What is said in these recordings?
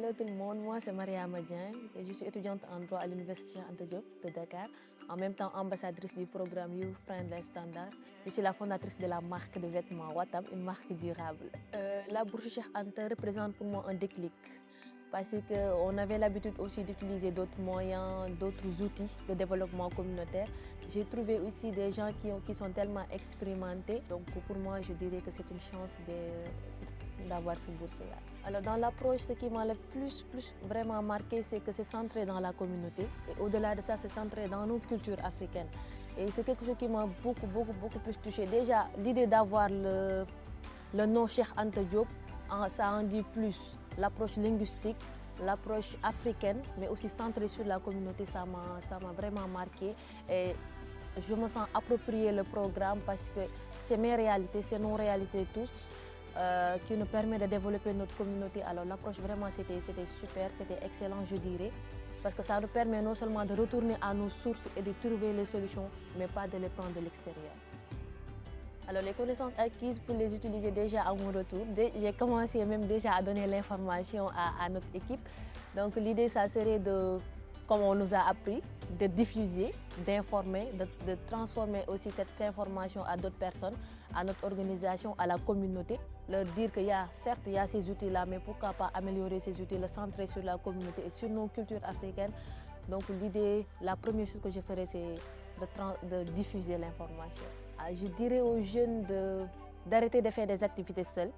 Hello tout le monde, moi c'est Maria Madien et je suis étudiante en droit à l'Université Cheikh Anta Diop de Dakar, en même temps ambassadrice du programme Youth Friendly Standard. Je suis la fondatrice de la marque de vêtements Watam, une marque durable. La bourse Cheikh Anta représente pour moi un déclic parce qu'on avait l'habitude aussi d'utiliser d'autres moyens, d'autres outils de développement communautaire. J'ai trouvé aussi des gens qui sont tellement expérimentés, donc pour moi je dirais que c'est une chance d'avoir ce bourse-là. Alors dans l'approche, ce qui m'a le plus vraiment marqué, c'est que c'est centré dans la communauté et au-delà de ça, c'est centré dans nos cultures africaines. Et c'est quelque chose qui m'a beaucoup plus touchée. Déjà, l'idée d'avoir le nom Cheikh Anta Diop, ça en dit plus. L'approche linguistique, l'approche africaine, mais aussi centrée sur la communauté, ça m'a vraiment marqué. Et je me sens approprier le programme parce que c'est mes réalités, c'est nos réalités tous. Qui nous permet de développer notre communauté. Alors l'approche vraiment c'était super, c'était excellent je dirais, parce que ça nous permet non seulement de retourner à nos sources et de trouver les solutions, mais pas de les prendre de l'extérieur. Alors les connaissances acquises pour les utiliser déjà à mon retour, j'ai commencé même déjà à donner l'information à notre équipe. Donc l'idée ça serait de, comme on nous a appris, de diffuser, d'informer, de transformer aussi cette information à d'autres personnes, à notre organisation, à la communauté. Leur dire que certes, il y a ces outils-là, mais pourquoi pas améliorer ces outils, le centrer sur la communauté et sur nos cultures africaines. Donc l'idée, la première chose que je ferais, c'est de diffuser l'information. Je dirais aux jeunes d'arrêter de faire des activités seuls,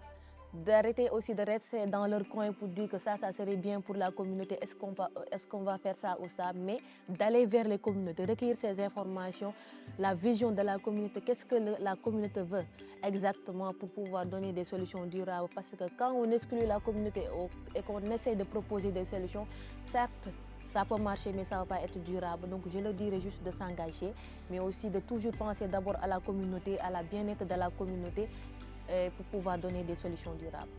d'arrêter aussi de rester dans leur coin pour dire que ça serait bien pour la communauté, est-ce qu'on va faire ça ou ça, mais d'aller vers les communautés, recueillir ces informations, la vision de la communauté, qu'est-ce que la communauté veut exactement pour pouvoir donner des solutions durables. Parce que quand on exclut la communauté et qu'on essaie de proposer des solutions, certes, ça peut marcher, mais ça ne va pas être durable. Donc je leur dirais juste de s'engager, mais aussi de toujours penser d'abord à la communauté, à la bien-être de la communauté, pour pouvoir donner des solutions durables.